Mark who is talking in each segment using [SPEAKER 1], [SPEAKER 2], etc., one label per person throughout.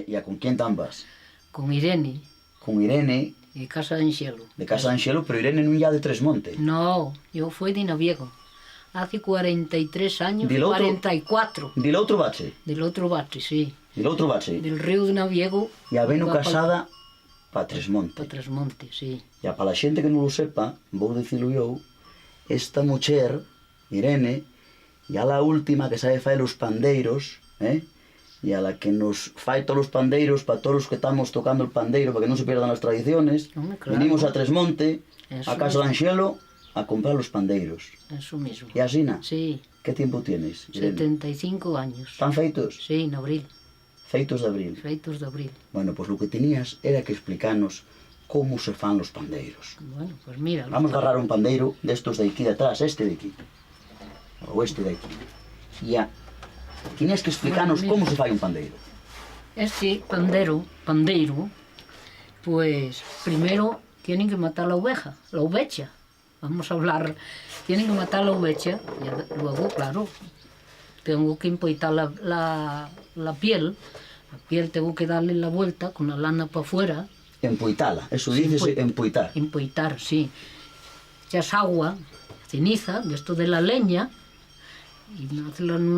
[SPEAKER 1] ¿Y a con quién tan vas?
[SPEAKER 2] Con Irene,
[SPEAKER 1] Con Irene,
[SPEAKER 2] de Casa de Anxelo.
[SPEAKER 1] de Casa de Anxelo, pero Irene non ya de Tresmonte.
[SPEAKER 2] No, yo fui de Naviego. Hace 43 años,
[SPEAKER 1] Del otro-
[SPEAKER 2] 44.
[SPEAKER 1] Del outro bache,
[SPEAKER 2] Del otro bate, sí.
[SPEAKER 1] del outro bache.
[SPEAKER 2] Del río de Naviego.
[SPEAKER 1] E a veno
[SPEAKER 2] va
[SPEAKER 1] casada pa Tresmonte.
[SPEAKER 2] Para Trasmonte, sí.
[SPEAKER 1] E a para a xente que non o sepa, vou dicilo eu, esta muller, Irene, e a la última que sabe fai os pandeiros, e a la que nos fai todos os pandeiros para todos os que estamos tocando el pandeiro para que non se pierdan as tradiciones.
[SPEAKER 2] Hombre, claro.
[SPEAKER 1] Venimos a Tresmonte,
[SPEAKER 2] Eso
[SPEAKER 1] a Casa de Anxelo, a comprar os pandeiros.
[SPEAKER 2] Eso mismo.
[SPEAKER 1] E asina,
[SPEAKER 2] Sí,
[SPEAKER 1] que tiempo tienes, Irene?
[SPEAKER 2] 75 años.
[SPEAKER 1] ¿Están feitos?
[SPEAKER 2] Sí, en abril.
[SPEAKER 1] Feitos de abril.
[SPEAKER 2] Feitos de abril.
[SPEAKER 1] Bueno, pues lo que tenías era que explicarnos como se fan los pandeiros.
[SPEAKER 2] Bueno, pues mira.
[SPEAKER 1] Vamos a agarrar un pandeiro destos de aquí de atrás, este de aquí. O este de aquí. E ya, tenías que explicarnos
[SPEAKER 2] Bueno, mira.
[SPEAKER 1] como se fai un pandeiro.
[SPEAKER 2] Este pandeiro, pues primero tienen que matar la oveja, la ovecha. Vamos a hablar, tienen que matar la ovecha y luego, claro, tengo que empoitar la piel. La piel tengo que darle la vuelta con la lana para afuera.
[SPEAKER 1] Empoitala, eso
[SPEAKER 2] Sí,
[SPEAKER 1] dices empoitar.
[SPEAKER 2] Empoitar, sí. Echas agua, ceniza, de esto de la leña, y hacerlo en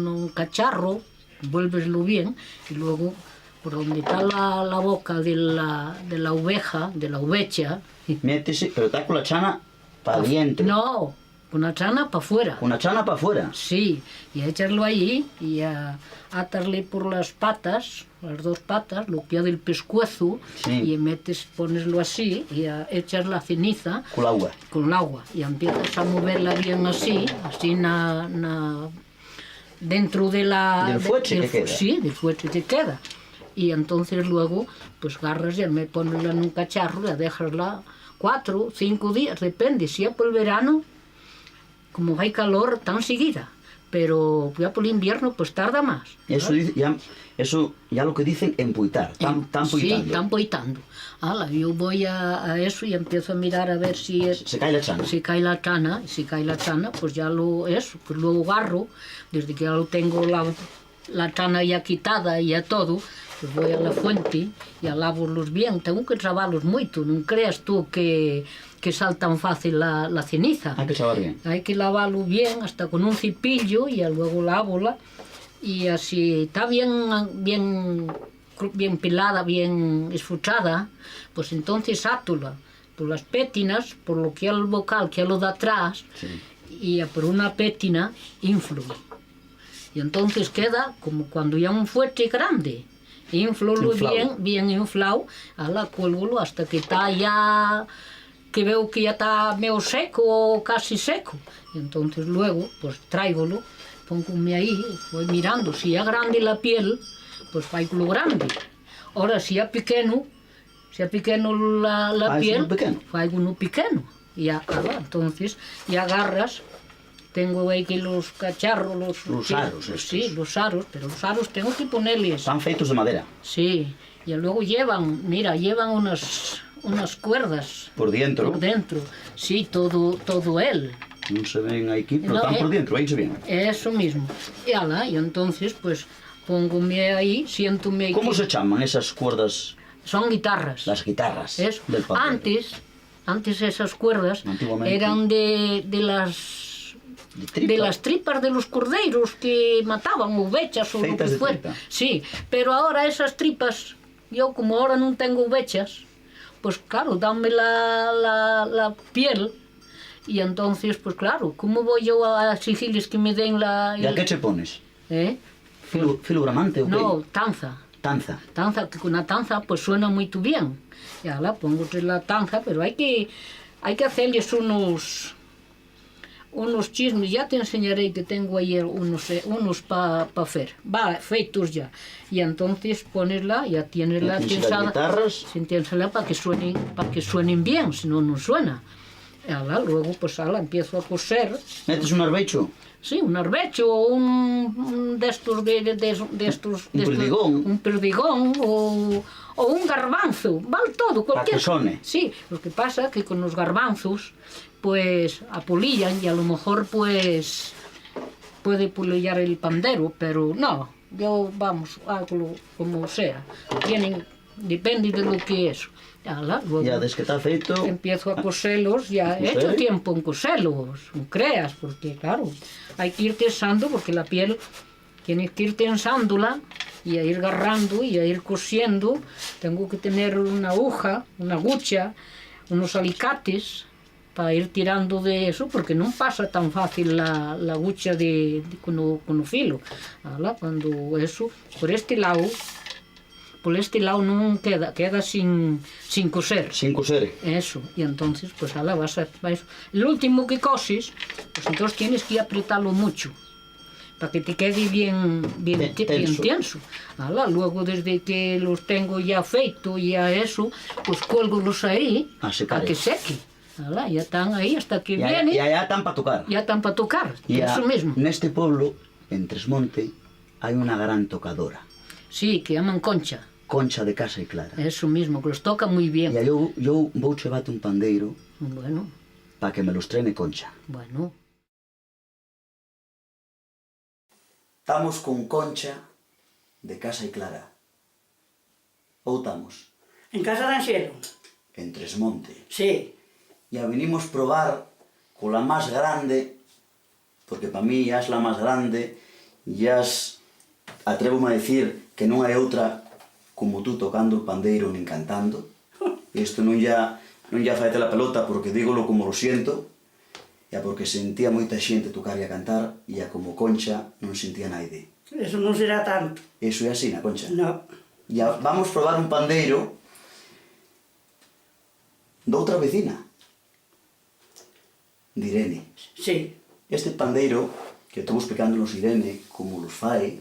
[SPEAKER 2] un cacharro, vuélveslo bien, y luego por donde está la boca de la oveja, de la ovecha.
[SPEAKER 1] Métese, pero está con la chana para diente.
[SPEAKER 2] No, con la chana para afuera.
[SPEAKER 1] Con la chana para afuera.
[SPEAKER 2] Sí, y echarlo ahí y atarle por las patas, las dos patas, lo que hay del pescuezo,
[SPEAKER 1] Sí.
[SPEAKER 2] y poneslo así y echas la ceniza
[SPEAKER 1] Con el agua.
[SPEAKER 2] con el agua y empiezas a moverla bien así dentro de la...
[SPEAKER 1] Del fueche que queda.
[SPEAKER 2] Sí, del fueche que queda. Y entonces luego, pues agarras y me ponesla en un cacharro, la dejas 4 o 5 días, depende, si es por el verano, como hay calor tan seguida, pero ya por el invierno pues tarda más.
[SPEAKER 1] Eso, eso ya lo que dicen empoitar, están
[SPEAKER 2] Sí,
[SPEAKER 1] poitando.
[SPEAKER 2] están poitando. Ala, yo voy a eso y empiezo a mirar a ver si es...
[SPEAKER 1] Se cae la chana.
[SPEAKER 2] Si cae la chana, pues ya pues lo agarro, desde que ya lo tengo la chana ya quitada y ya todo, pues voy a la fuente y a lavarlos bien. Tengo que trabarlos mucho, no creas tú que sale tan fácil la ceniza.
[SPEAKER 1] Hay que chavar bien.
[SPEAKER 2] Hay que lavarlo bien, hasta con un cepillo, y luego lavola, y así está bien pelada, bien esfuchada, pues entonces átula por las pétinas, por lo que es el bocal, que es lo de atrás,
[SPEAKER 1] Sí.
[SPEAKER 2] y por una pétina inflo. Y entonces queda como cuando ya un fuerte grande. Inflolo bien inflado, ala, cuélgolo hasta que está ya, que veo que ya está medio seco o casi seco. Y entonces luego, pues tráigolo, póngome ahí, voy mirando, si es grande la piel, pues faigo grande. Ahora, si es pequeño la piel, faigo uno pequeño. Y ya, entonces, y agarras, tengo aquí los cacharros,
[SPEAKER 1] Los aros estos.
[SPEAKER 2] Sí, los aros, pero los aros tengo que ponerles.
[SPEAKER 1] Están feitos de madera.
[SPEAKER 2] Sí, y luego llevan unas cuerdas
[SPEAKER 1] Por dentro.
[SPEAKER 2] por dentro. Sí, todo él.
[SPEAKER 1] No se ven aquí, pero
[SPEAKER 2] No,
[SPEAKER 1] están por dentro, ahí se ven.
[SPEAKER 2] Eso mismo. Y entonces, pues, póngome ahí, siéntome aquí.
[SPEAKER 1] ¿Cómo se llaman esas cuerdas?
[SPEAKER 2] Son guitarras.
[SPEAKER 1] Las guitarras
[SPEAKER 2] Eso.
[SPEAKER 1] del pandero.
[SPEAKER 2] Antes esas cuerdas
[SPEAKER 1] Antiguamente.
[SPEAKER 2] eran de las tripas de los cordeiros que mataban, ovechas o lo
[SPEAKER 1] Feitas
[SPEAKER 2] que
[SPEAKER 1] de
[SPEAKER 2] fuera.
[SPEAKER 1] tripa.
[SPEAKER 2] Sí, pero ahora esas tripas, yo como ahora no tengo ovechas, pues claro, dame la piel, y entonces, pues claro, ¿cómo voy yo a exigirles que me den la...
[SPEAKER 1] ¿Y a qué te pones?
[SPEAKER 2] ¿Eh?
[SPEAKER 1] ¿Filogramante o qué?
[SPEAKER 2] No, tanza.
[SPEAKER 1] Tanza.
[SPEAKER 2] Que con la tanza pues suena muy bien. Ya la pongo la tanza, pero hay que hacerles unos chismes. Ya te enseñaré que tengo ahí unos para hacer. Va, feitos ya. Y entonces ponesla, ya tienes la
[SPEAKER 1] las guitarras.
[SPEAKER 2] tiensela para que suenen bien, si no, no suena. Luego pues empiezo a coser.
[SPEAKER 1] ¿Metes un arbecho?
[SPEAKER 2] Sí, un arbecho o un de estos
[SPEAKER 1] perdigón.
[SPEAKER 2] Un perdigón o un garbanzo, vale todo, cualquier.
[SPEAKER 1] Para que sone.
[SPEAKER 2] Sí, lo que pasa es que con los garbanzos pues apolillan y a lo mejor pues puede polillar el pandero, pero no, vamos, algo como sea. Depende de lo que es. Luego
[SPEAKER 1] Ya desde que está feito...
[SPEAKER 2] empiezo a coserlos, ya he hecho tiempo en coserlos, no creas, porque claro, hay que ir tensando, porque la piel tienes que ir tensándola y a ir agarrando y a ir cosiendo. Tengo que tener una aguja, una agucha, unos alicates para ir tirando de eso, porque no pasa tan fácil la agucha con el filo. Cuando eso, por este lado no queda sin coser.
[SPEAKER 1] Sin coser.
[SPEAKER 2] Eso, y entonces pues vas a eso. El último que coses, pues entonces tienes que apretarlo mucho, para que te quede bien tenso. Luego desde que los tengo ya feito, ya eso, pues cuélgolos ahí a que seque. Ya están ahí hasta que viene.
[SPEAKER 1] Ya están para tocar.
[SPEAKER 2] Ya están para tocar, eso mismo.
[SPEAKER 1] En este pueblo, en Tresmonte, hay una gran tocadora.
[SPEAKER 2] Sí, que llaman Concha.
[SPEAKER 1] Concha de Casa y Clara.
[SPEAKER 2] Eso mismo, que los toca muy bien.
[SPEAKER 1] Y yo voy a llevarte un pandeiro.
[SPEAKER 2] Bueno.
[SPEAKER 1] Para que me los trene Concha.
[SPEAKER 2] Bueno.
[SPEAKER 1] Estamos con Concha de Casa y Clara. ¿O estamos?
[SPEAKER 3] En Casa de Anxelo.
[SPEAKER 1] En Tresmonte.
[SPEAKER 3] Sí.
[SPEAKER 1] Ya vinimos probar con la más grande, porque para mí ya es la más grande, ya atrevo-me a decir que non hai outra como tú tocando o pandeiro nin cantando. Isto non ya faite la pelota porque dígolo como lo siento, ya porque sentía moita xente tocar e a cantar, e a como Concha non sentía naide.
[SPEAKER 3] Eso non será tanto.
[SPEAKER 1] Eso é así, na Concha?
[SPEAKER 3] No.
[SPEAKER 1] Ya vamos probar un pandeiro de outra vecina, de Irene.
[SPEAKER 3] Sí.
[SPEAKER 1] Este pandeiro, que estuvo explicándonos Irene como los fai,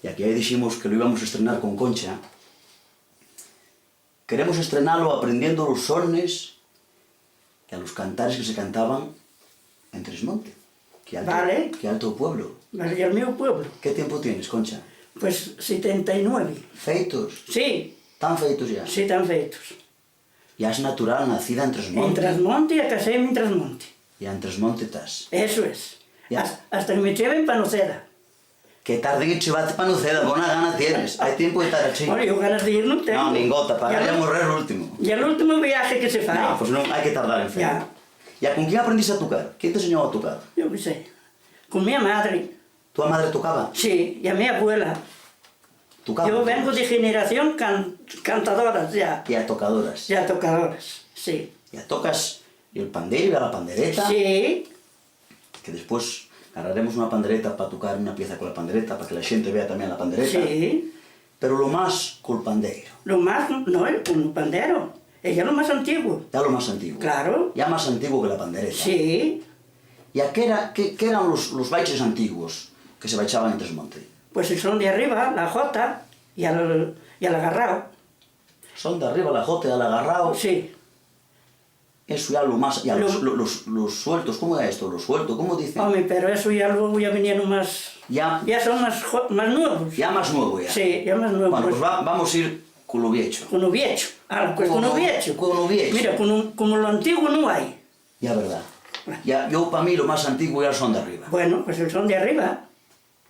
[SPEAKER 1] e aquí aí diximos que lo íbamos a estrenar con Concha, queremos estrenalo aprendiendo los sones e a los cantares que se cantaban en Tresmonte, que é alto pueblo.
[SPEAKER 3] Vale, e el meu pueblo.
[SPEAKER 1] ¿Qué tiempo tienes, Concha?
[SPEAKER 3] Pues 79.
[SPEAKER 1] ¿Feitos?
[SPEAKER 3] Sí.
[SPEAKER 1] ¿Tan feitos ya?
[SPEAKER 3] Sí, tan feitos.
[SPEAKER 1] Ya es natural, nacida en Tresmonte.
[SPEAKER 3] En Tresmonte, e caséme en Tresmonte.
[SPEAKER 1] Ya en Tresmonte estás.
[SPEAKER 3] Eso es.
[SPEAKER 1] Ya.
[SPEAKER 3] Hasta que me lleven pa Noceda.
[SPEAKER 1] Que tarde en chivarte para Noceda, buena gana tienes. Hay tiempo de estar aquí.
[SPEAKER 3] Bueno, yo ganas de ir non tengo.
[SPEAKER 1] No, nin gota, para ir a morrer o último.
[SPEAKER 3] E el último viaje que se fai.
[SPEAKER 1] No, pues non, hai que tardar en fe.
[SPEAKER 3] Ya.
[SPEAKER 1] ¿Y con quién aprendiste a tocar? ¿Quién te enseñó a tocar?
[SPEAKER 3] Yo que sé. Con mi madre.
[SPEAKER 1] ¿Tu madre tocaba?
[SPEAKER 3] Sí, y a mi abuela.
[SPEAKER 1] ¿Tocaba?
[SPEAKER 3] Yo vengo de generación cantadoras ya.
[SPEAKER 1] Y a tocadoras.
[SPEAKER 3] Ya tocadoras, sí.
[SPEAKER 1] Ya tocas el pandeiro y la pandereta.
[SPEAKER 3] Sí.
[SPEAKER 1] Que después agarraremos una pandereta para tocar una pieza con la pandereta, para que la gente vea también la pandereta.
[SPEAKER 3] Sí.
[SPEAKER 1] Pero lo más con el pandeiro.
[SPEAKER 3] Lo más, no, el pandero. Es ya lo más antiguo.
[SPEAKER 1] Ya lo más antiguo.
[SPEAKER 3] Claro.
[SPEAKER 1] Ya más antiguo que la pandereta.
[SPEAKER 3] Sí.
[SPEAKER 1] ¿Y a qué eran los bailes antiguos que se bailaban en Tresmonte?
[SPEAKER 3] Pues el son de arriba, la jota y al agarrao.
[SPEAKER 1] Son de arriba, la jota y al agarrao.
[SPEAKER 3] Sí.
[SPEAKER 1] Eso ya lo más... Ya los sueltos, ¿cómo era esto? Los sueltos, ¿cómo dicen?
[SPEAKER 3] Hombre, pero eso ya luego ya venían más...
[SPEAKER 1] Ya
[SPEAKER 3] son más nuevos.
[SPEAKER 1] Ya más nuevo ya.
[SPEAKER 3] Sí, ya más nuevos.
[SPEAKER 1] Bueno, pues vamos a ir con lo viejo.
[SPEAKER 3] Con lo viejo. Ah, pues con lo viejo.
[SPEAKER 1] Con lo viejo.
[SPEAKER 3] Mira, como lo antiguo no hay.
[SPEAKER 1] Ya, verdad. Ya, yo para mí lo más antiguo era el son de arriba.
[SPEAKER 3] Bueno, pues el son de arriba.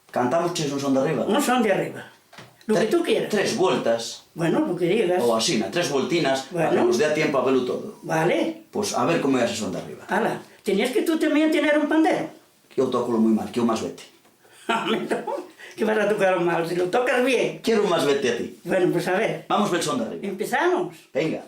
[SPEAKER 1] ¿Cantamos un son de arriba?
[SPEAKER 3] Un son de arriba. Lo que tú quieras.
[SPEAKER 1] 3 vueltas.
[SPEAKER 3] Bueno, lo que digas.
[SPEAKER 1] O así, 3 vueltinas,
[SPEAKER 3] bueno,
[SPEAKER 1] para que nos dé tiempo a verlo todo.
[SPEAKER 3] Vale.
[SPEAKER 1] Pues a ver cómo es ese son de arriba.
[SPEAKER 3] Hala, tenías que tú también tener un pandero.
[SPEAKER 1] Yo toco muy mal, quiero más vete.
[SPEAKER 3] Que vas a tocar mal, si lo tocas bien.
[SPEAKER 1] Quiero más vete a ti.
[SPEAKER 3] Bueno, pues a ver.
[SPEAKER 1] Vamos a ver el son de arriba.
[SPEAKER 3] ¿Empezamos?
[SPEAKER 1] Venga.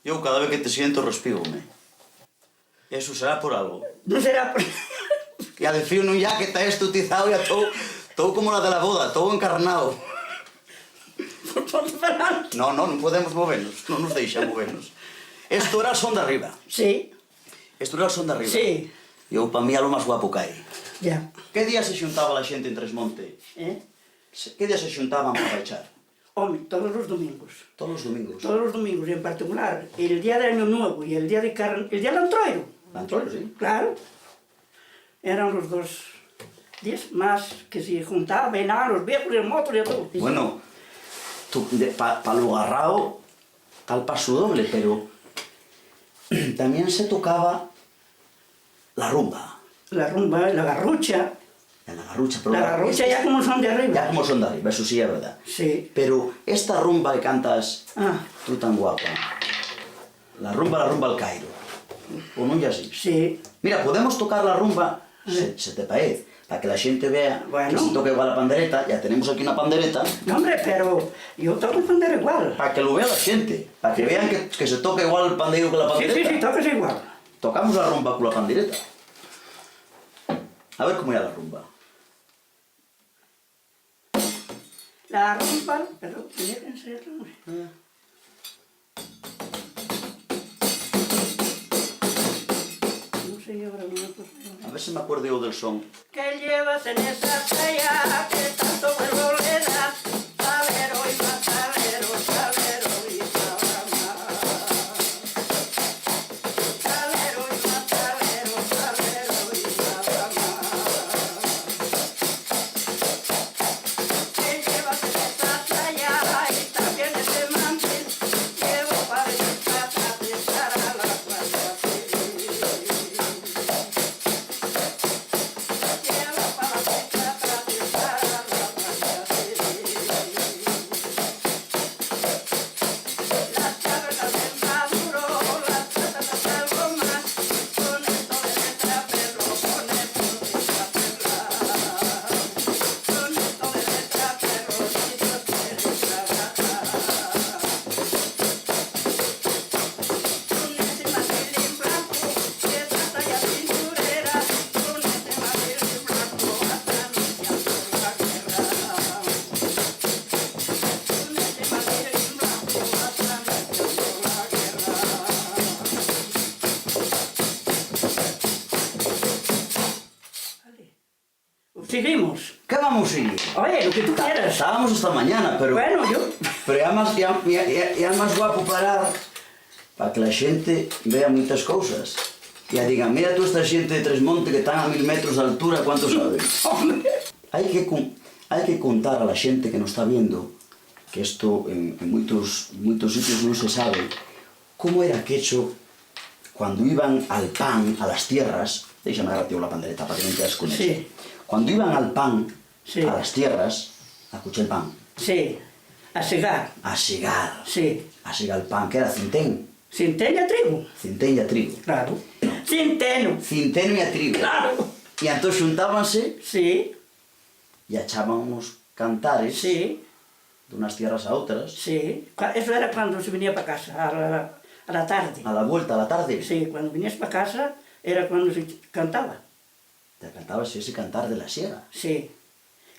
[SPEAKER 1] Yo cada vez que te siento respígome. Eso será por algo.
[SPEAKER 3] Non será por...
[SPEAKER 1] E a decir non ya que está estutizado e todo como la de la boda, todo encarnado.
[SPEAKER 3] por todo falante.
[SPEAKER 1] No, non podemos movernos, non nos deixa movernos. Esto era el son de arriba.
[SPEAKER 3] Sí,
[SPEAKER 1] Esto era el son de arriba.
[SPEAKER 3] sí,
[SPEAKER 1] Eu, pa mí, a lo máis guapo que hai.
[SPEAKER 3] ya.
[SPEAKER 1] Que día se xuntaba la xente en Tresmonte? Que día se xuntaban para echar?
[SPEAKER 3] Home, todos os domingos.
[SPEAKER 1] Todos os domingos.
[SPEAKER 3] Todos los domingos, en particular, el día de Año Nuevo y el día de el día del Antroiro.
[SPEAKER 1] Antroiro, sí.
[SPEAKER 3] Claro. Eran los dos días más que se juntaban, los viejos y el motor y todo.
[SPEAKER 1] Bueno, pa lo agarrao, tal paso doble, pero también se tocaba la rumba.
[SPEAKER 3] La rumba, la garrucha.
[SPEAKER 1] La garrucha, pero
[SPEAKER 3] La garrucha ya como son de arriba.
[SPEAKER 1] ya como son de arriba, eso sí es verdad.
[SPEAKER 3] Sí.
[SPEAKER 1] Pero esta rumba que cantas
[SPEAKER 3] Ah,
[SPEAKER 1] tú tan guapa, la rumba al Cairo, o non ya así?
[SPEAKER 3] sí.
[SPEAKER 1] Mira, podemos tocar la rumba, se te parece, para que la gente vea
[SPEAKER 3] Bueno.
[SPEAKER 1] que se toca igual la pandereta, ya tenemos aquí una pandereta,
[SPEAKER 3] No, hombre, pero yo toco el pandero igual.
[SPEAKER 1] para que lo vea la gente, para que vean que se toca igual el pandero que la
[SPEAKER 3] Sí,
[SPEAKER 1] pandereta.
[SPEAKER 3] sí, sí, tocas igual.
[SPEAKER 1] Tocamos la rumba con la pandereta. A ver cómo era la rumba.
[SPEAKER 3] La rumba, pero tenía que enseñarlo. No sé yo ahora una cosa.
[SPEAKER 1] A ver si me acuerdo yo del son.
[SPEAKER 3] ¿Qué llevas en esa playa que tanto vuelvo le das? Salero y más salero, salero y salama. Salero y más salero, salero y salama. ¿Qué llevas en esa playa y también ese mantel? Llevo para estar a la guardia civil. Llevo para atravesar a la guardia civil. Las cavernas del Maduro, las patatas algo más. Con esto de letra perro, con esto de letra perla. Con esto de letra perro, si Dios quiere trabajar. Con ese marfil blanco, que trata ya cinturera. Con ese marfil blanco, hasta anunciando la guerra. Con ese marfil blanco, hasta anunciando la guerra. Vale. Seguimos.
[SPEAKER 1] ¿Qué vamos a seguir?
[SPEAKER 3] Oye, lo que tú quieras.
[SPEAKER 1] Estábamos esta mañana, pero
[SPEAKER 3] Bueno, yo...
[SPEAKER 1] ya más guapo parar para que la gente vea muchas cosas. Ya digan, mira tú esta gente de Tresmonte que están a 1000 metros de altura, ¿cuánto saben?
[SPEAKER 3] Hombre.
[SPEAKER 1] Hay que contar a la gente que nos está viendo, que esto en muchos sitios no se sabe, cómo era aquello cuando iban al pan, a las tierras. Déjame agarrar, tío, la pandereta para que no te das con eso.
[SPEAKER 3] Sí.
[SPEAKER 1] Cuando iban al pan,
[SPEAKER 3] Sí.
[SPEAKER 1] a las tierras, a cuchar el pan,
[SPEAKER 3] Sí, a segar.
[SPEAKER 1] a segar
[SPEAKER 3] Sí.
[SPEAKER 1] el pan, que era cintén
[SPEAKER 3] Centeno y a trigo.
[SPEAKER 1] y a trigo.
[SPEAKER 3] Claro. Centeno.
[SPEAKER 1] Cinteno y a trigo.
[SPEAKER 3] Claro.
[SPEAKER 1] Y entonces juntábanse
[SPEAKER 3] Sí,
[SPEAKER 1] y echaban unos cantares
[SPEAKER 3] sí,
[SPEAKER 1] de unas tierras a otras,
[SPEAKER 3] sí. Eso era cuando se venía para casa, a la tarde.
[SPEAKER 1] a la vuelta a la tarde.
[SPEAKER 3] Sí, cuando venías para casa era cuando se cantaba.
[SPEAKER 1] Te cantabas ese cantar de la siega.
[SPEAKER 3] Sí.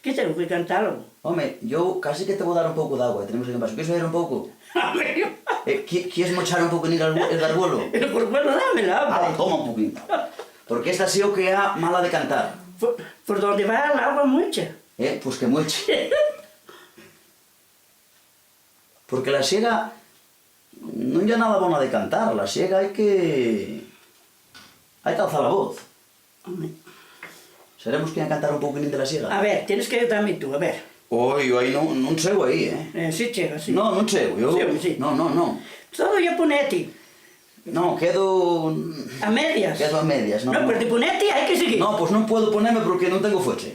[SPEAKER 3] ¿Qué tengo que cantarlo?
[SPEAKER 1] Hombre, yo casi que te voy a dar un poco de agua, tenemos aquí en vaso. ¿Quieres beber un poco?
[SPEAKER 3] A ver,
[SPEAKER 1] ¿Quieres mochar un poco en el garbuelo?
[SPEAKER 3] el corbuelo dámela,
[SPEAKER 1] Ah,
[SPEAKER 3] hombre.
[SPEAKER 1] toma un poquito. Porque esta ha sido que ha mala de cantar.
[SPEAKER 3] Por donde va el agua mucha.
[SPEAKER 1] Pues que moche. Porque la siega non ya nada bona de cantar, la siega hai que alzar la voz.
[SPEAKER 3] Hombre.
[SPEAKER 1] Seremos que a cantar un poquín de la siega?
[SPEAKER 3] A ver, tienes que ayudarme tú, a ver.
[SPEAKER 1] Oi, eu aí non chego aí,
[SPEAKER 3] Sí, chega, sí.
[SPEAKER 1] Non chego, eu...
[SPEAKER 3] Sí, home, sí.
[SPEAKER 1] Non.
[SPEAKER 3] Todo yo poneti.
[SPEAKER 1] Non, quedo...
[SPEAKER 3] A medias.
[SPEAKER 1] Quedo a medias, non.
[SPEAKER 3] No, pero de poneti hai que seguir.
[SPEAKER 1] No, pois non podo ponerme porque non tengo fueche.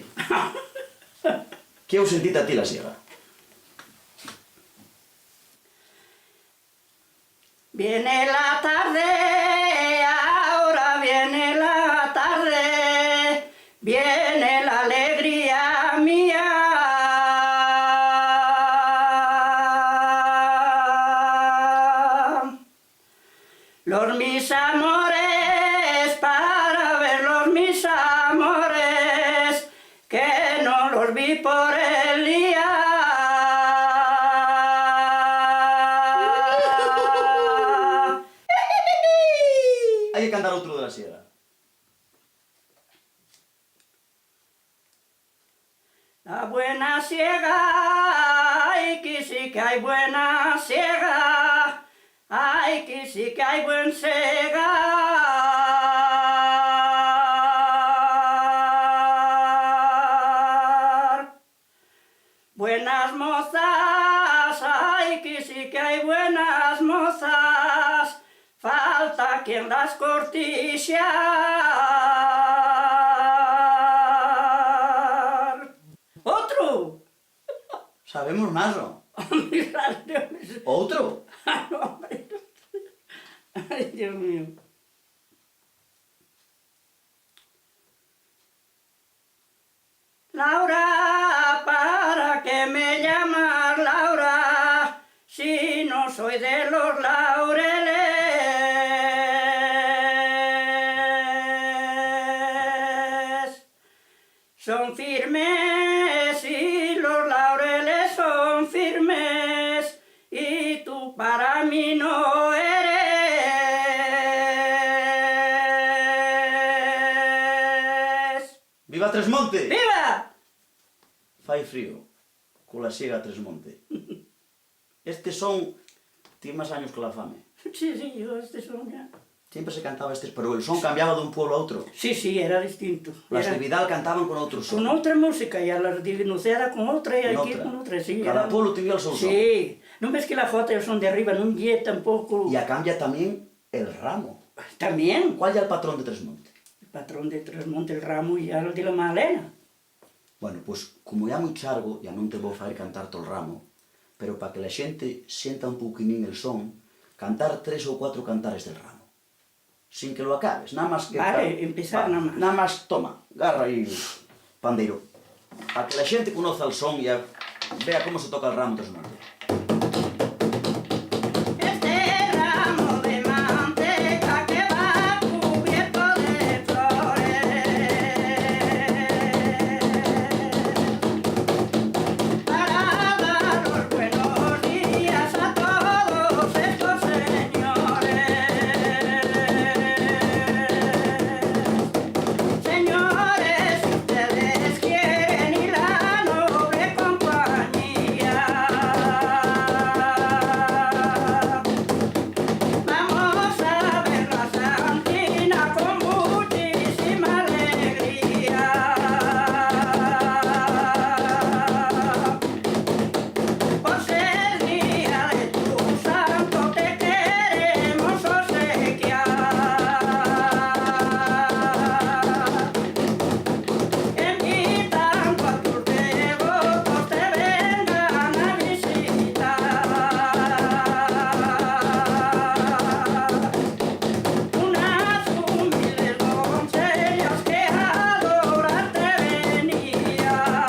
[SPEAKER 1] Que eu sentite a ti la siega.
[SPEAKER 3] Viene la tarde, ahora viene la tarde, viene la alegría mía. por el día.
[SPEAKER 1] Hai que cantar outro da Siega.
[SPEAKER 3] La buena siega, ay que sí que hay buena siega, ay que sí que hay buen segar. Buenas mozas, ay que sí que hay buenas mozas, falta quien las cortilla. Outro?
[SPEAKER 1] Sabemos máis, non? Outro?
[SPEAKER 3] Ay, Dios mío. Laura, ¿para qué me llamas Laura? Si no soy de los laureles. Son firmes y los laureles son firmes y tú para mí no eres.
[SPEAKER 1] Viva Tresmonte!
[SPEAKER 3] ¡Viva!
[SPEAKER 1] Fai frío, cola Siega Tresmonte. Estes son... Ti máis años que la fame.
[SPEAKER 3] Sí, yo este son ya.
[SPEAKER 1] Sempre se cantaba estes, pero el son cambiaba dun pueblo a outro.
[SPEAKER 3] Sí, era distinto.
[SPEAKER 1] Las
[SPEAKER 3] Era
[SPEAKER 1] de Vidal cantaban con outro son.
[SPEAKER 3] con outra música e a las de Vinucera con outra e aquí con outra, sí.
[SPEAKER 1] Cada
[SPEAKER 3] era-
[SPEAKER 1] pueblo tenía el seu son.
[SPEAKER 3] Sí, non ves que la jota e o son de arriba non lle tampouco...
[SPEAKER 1] E a cambia tamén el ramo.
[SPEAKER 3] Tamén,
[SPEAKER 1] Cual é el patrón de Tresmonte?
[SPEAKER 3] el patrón de Tresmonte, el ramo e el de la Magdalena.
[SPEAKER 1] Bueno, pois, como é moi chargo, ya non te vou fazer cantar todo o ramo, pero para que la xente sienta un pouquinín el son, cantar 3 ou 4 cantares del ramo. Sin que lo acabes, nada máis que...
[SPEAKER 3] Vale, empezar nada máis.
[SPEAKER 1] Nada máis, toma, garra aí, pandeiro. Para que la xente conoza el son e vea como se toca el ramo Tresmonte.
[SPEAKER 3] Este ramo de manteca que va cubierto de flores para dar los buenos días a todos estos señores. Señores, si ustedes quieren ir a noble compañía, vamos a ver la Santina con muchísima alegría. Por ser día de tu santo te queremos obsequiar. Invitando a tus devotos te vengan a visitar. Unas humildes doncellas que a adorarte venían.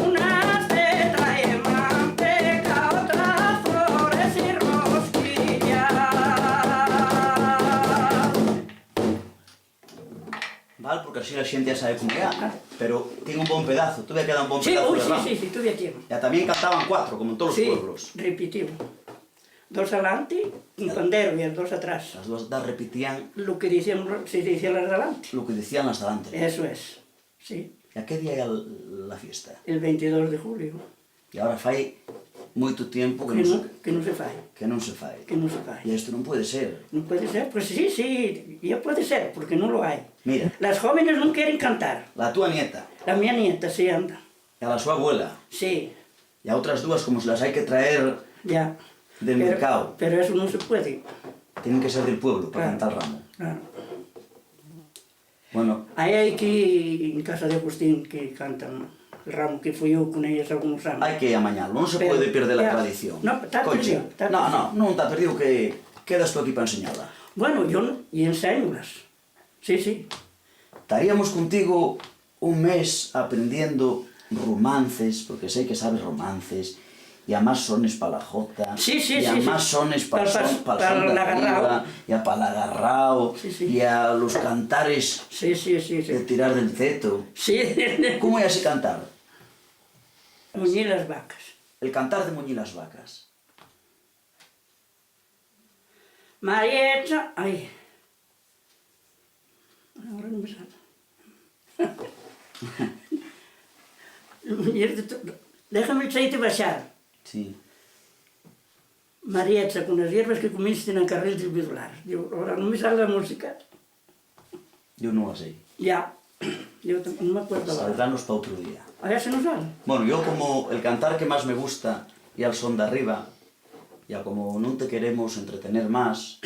[SPEAKER 3] Unas te traen manteca, otras flores y rosquillas.
[SPEAKER 1] Val, porque así la xente ya sabe como é, pero ten un bon pedazo, todavía queda un bon
[SPEAKER 3] Sí,
[SPEAKER 1] pedazo
[SPEAKER 3] uy,
[SPEAKER 1] de ramo.
[SPEAKER 3] sí, tú ya tienes.
[SPEAKER 1] E tamén cantaban 4, como en todos os
[SPEAKER 3] Sí,
[SPEAKER 1] pueblos.
[SPEAKER 3] repitivo. Dos adelante, un pandero y el dos atrás.
[SPEAKER 1] As dúas das repetían
[SPEAKER 3] Lo que decían, se decía las de adelante.
[SPEAKER 1] lo que decían las delante.
[SPEAKER 3] Eso es, sí.
[SPEAKER 1] E a que día é la fiesta?
[SPEAKER 3] El 22 de julio.
[SPEAKER 1] E agora fai moito tempo
[SPEAKER 3] Que
[SPEAKER 1] que
[SPEAKER 3] no se fai,
[SPEAKER 1] non se fai.
[SPEAKER 3] que no se fai.
[SPEAKER 1] E isto non pode ser.
[SPEAKER 3] No puede ser, pues sí, ya puede ser, porque no lo hay.
[SPEAKER 1] Mira,
[SPEAKER 3] Las jóvenes no quieren cantar.
[SPEAKER 1] la túa nieta
[SPEAKER 3] La mía nieta sí anda.
[SPEAKER 1] e a la súa abuela
[SPEAKER 3] Sí,
[SPEAKER 1] e a outras dúas como se las hai que traer
[SPEAKER 3] ya.
[SPEAKER 1] del mercado,
[SPEAKER 3] Pero eso no se puede.
[SPEAKER 1] tienen que ser del pueblo para
[SPEAKER 3] Claro.
[SPEAKER 1] cantar el ramo.
[SPEAKER 3] Claro.
[SPEAKER 1] Bueno,
[SPEAKER 3] Ahí hay que, en casa de Agustín, que cantan el ramo, que fui yo con ellas algunos años.
[SPEAKER 1] hai que amañarlo, non se
[SPEAKER 3] Pero,
[SPEAKER 1] pode perder a
[SPEAKER 3] ya,
[SPEAKER 1] tradición.
[SPEAKER 3] no, está
[SPEAKER 1] Concha,
[SPEAKER 3] perdido, está
[SPEAKER 1] no,
[SPEAKER 3] perdido.
[SPEAKER 1] non está perdido, que quedas tú aquí para enseñarla.
[SPEAKER 3] Bueno, yo no, y enséñolas. Sí, sí.
[SPEAKER 1] Estaríamos contigo un mes aprendiendo romances, porque sei que sabes romances, y a más sones para la jota,
[SPEAKER 3] Sí, sí,
[SPEAKER 1] y a
[SPEAKER 3] sí, sí.
[SPEAKER 1] más sones para el son,
[SPEAKER 3] Pa
[SPEAKER 1] de
[SPEAKER 3] l'agarrao.
[SPEAKER 1] arriba, y a para el agarrao,
[SPEAKER 3] Sí, sí.
[SPEAKER 1] y a los cantares
[SPEAKER 3] Sí, sí, sí,
[SPEAKER 1] de
[SPEAKER 3] sí.
[SPEAKER 1] tirar del ceto.
[SPEAKER 3] Sí,
[SPEAKER 1] ¿Cómo es ese cantar?
[SPEAKER 3] muñir las vacas.
[SPEAKER 1] El cantar de Muñir las vacas.
[SPEAKER 3] Marieta, ay. Ahora no me sale. Muñir de todo. Déjame el aceite baixar.
[SPEAKER 1] Sí.
[SPEAKER 3] Marieta, con las hierbas que comiste en el carril del Vidular. Digo, ahora no me sale la música.
[SPEAKER 1] Yo no lo sé.
[SPEAKER 3] Ya. Yo no me acuerdo ahora.
[SPEAKER 1] Saldrános para otro día.
[SPEAKER 3] Ahora se nos sale.
[SPEAKER 1] Bueno, yo como el cantar que más me gusta y al son de arriba, ya como no te queremos entretener más,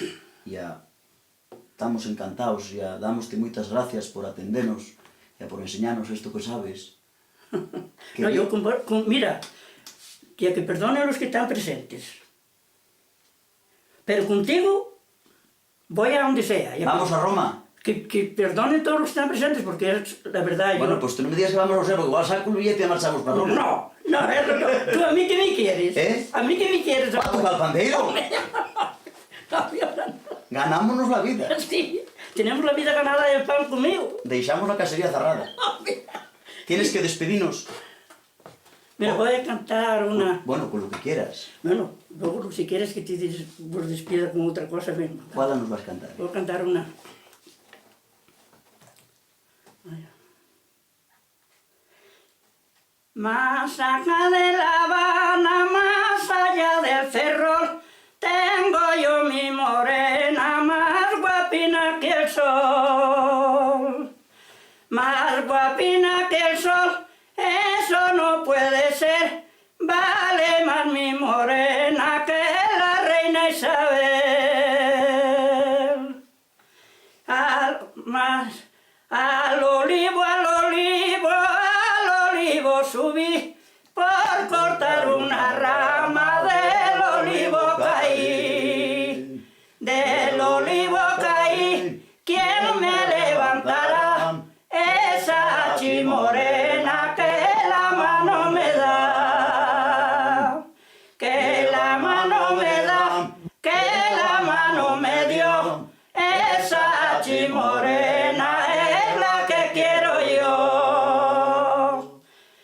[SPEAKER 1] ya estamos encantados, ya damoste muchas gracias por atendernos, ya por enseñarnos esto que sabes. Que
[SPEAKER 3] No, yo, mira, que perdonen los que están presentes. Pero contigo voy a donde sea. Ya
[SPEAKER 1] ¿Vamos a Roma?
[SPEAKER 3] que perdonen todos los que están presentes, porque es la verdad.
[SPEAKER 1] Bueno,
[SPEAKER 3] yo...
[SPEAKER 1] pues tú no me digas que vamos a Roma, porque igual saco el billete y marchamos para Roma.
[SPEAKER 3] No, no, eso no. Tú a mí que me quieres.
[SPEAKER 1] ¿Eh?
[SPEAKER 3] A mí que me quieres.
[SPEAKER 1] ¿Cuánto para el pandeiro? Ganámonos la vida.
[SPEAKER 3] Sí, tenemos la vida ganada del pan conmigo.
[SPEAKER 1] Deixamos la casería cerrada. Tienes que despedirnos.
[SPEAKER 3] Mira, voy a cantar una...
[SPEAKER 1] Bueno, con lo que quieras.
[SPEAKER 3] Bueno, luego si quieres que te vos despida con otra cosa, ven.
[SPEAKER 1] ¿Cuál nos vas a cantar?
[SPEAKER 3] Voy a cantar una... Más allá de La Habana, más allá del Ferrol, tengo yo mi morena más guapina que el sol. Más guapina que el sol, eso no puede ser, vale más mi morena que la reina Isabel. Al olivo, subí, por cortar una rama del olivo caí. Del olivo caí, ¿quién me levantará? Esa chimorena que la mano me da. Que la mano me da, que la mano me dio. Esa chimorena es la que quiero yo.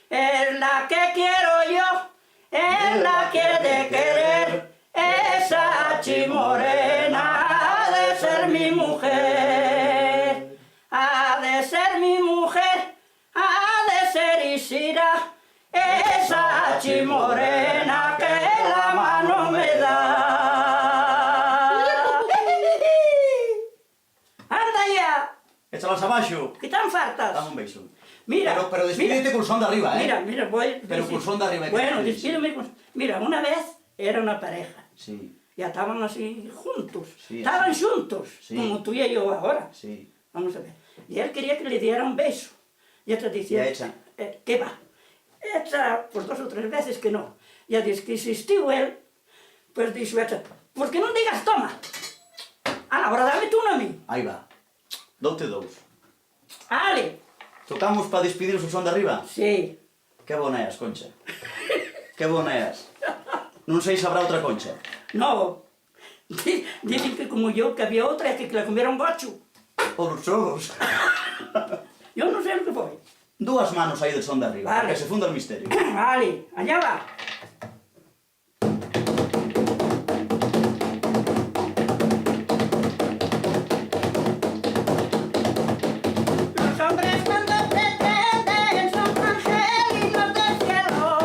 [SPEAKER 3] Es la que quiero yo, es la que he de querer. Esa chimorena ha de ser mi mujer. Ha de ser mi mujer, ha de ser Isira. Esa chimorena que la mano me da. ¡Anda ya!
[SPEAKER 1] Échalas abaixo.
[SPEAKER 3] Que tan fartas.
[SPEAKER 1] Dame un beso.
[SPEAKER 3] Mira,
[SPEAKER 1] Pero despídete
[SPEAKER 3] mira,
[SPEAKER 1] con el son de arriba, ¿eh?
[SPEAKER 3] Mira, voy...
[SPEAKER 1] Pero con son de arriba.
[SPEAKER 3] Bueno,
[SPEAKER 1] que-
[SPEAKER 3] despídeme con... Mira, una vez era una pareja.
[SPEAKER 1] Sí,
[SPEAKER 3] Ya estaban así juntos.
[SPEAKER 1] Sí,
[SPEAKER 3] Estaban
[SPEAKER 1] así.
[SPEAKER 3] juntos,
[SPEAKER 1] Sí.
[SPEAKER 3] como tú y yo ahora.
[SPEAKER 1] sí.
[SPEAKER 3] Vamos a ver. Y él quería que le diera un beso. Y ella decía,
[SPEAKER 1] Ya hecha.
[SPEAKER 3] ¿qué va? Hecha por 2 o 3 veces que no. Ya dice que insistiu él, pues dijo ella, ¿por qué no digas toma? Ahora dame tú una a mí.
[SPEAKER 1] Ahí va. Dote dous.
[SPEAKER 3] Ale,
[SPEAKER 1] Tocamos para despedirnos o son de arriba?
[SPEAKER 3] sí.
[SPEAKER 1] Que bona eas, Concha. Que bona eas. Non sei se habrá outra Concha.
[SPEAKER 3] No. Dicen que como yo, que había otra que la comieron gocho.
[SPEAKER 1] Por os ojos.
[SPEAKER 3] Yo no sé lo que fue.
[SPEAKER 1] Dúas manos aí del son de arriba,
[SPEAKER 3] Vale.
[SPEAKER 1] para que se funda el misterio.
[SPEAKER 3] Ale, allá va. Los hombres cuando pretenden son angelinos del cielo.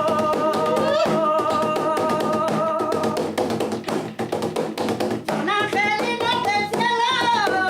[SPEAKER 3] Son angelinos del cielo.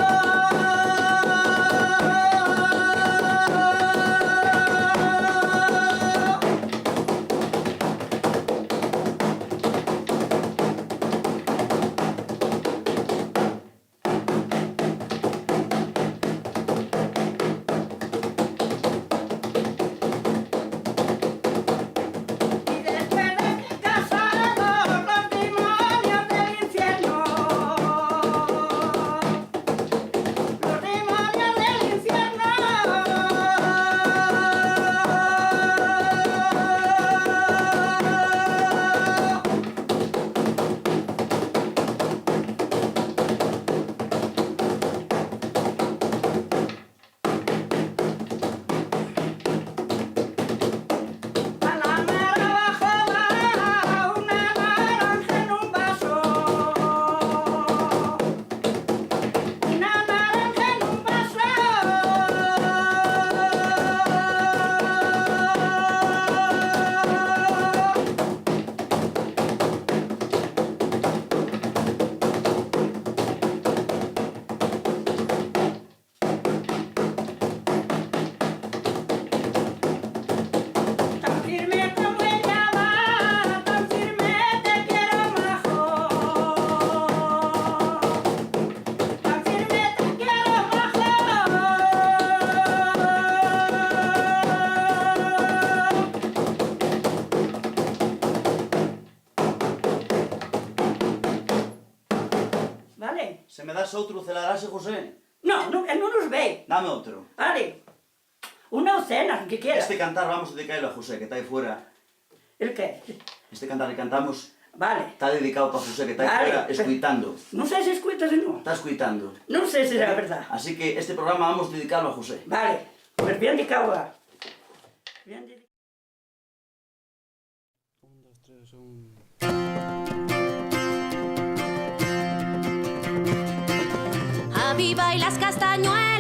[SPEAKER 3] ve.
[SPEAKER 1] Se me das outro celarase, José?
[SPEAKER 3] No, no, él non nos ve.
[SPEAKER 1] Dame outro.
[SPEAKER 3] Vale. Una cena, que quieras.
[SPEAKER 1] Este cantar vamos a dedicarlo a José, que está aí fuera.
[SPEAKER 3] ¿El qué?
[SPEAKER 1] Este cantar que cantamos
[SPEAKER 3] Vale.
[SPEAKER 1] está dedicado para José, que está aí
[SPEAKER 3] Vale.
[SPEAKER 1] fuera escuitando.
[SPEAKER 3] Non sei se escuitas ou non.
[SPEAKER 1] Está escuitando.
[SPEAKER 3] Non sei se é a verdad.
[SPEAKER 1] Así que este programa vamos a dedicarlo a José.
[SPEAKER 3] Vale. Pues bien dedicado a... Bien dedicado.
[SPEAKER 4] Aviva y las castañuelas.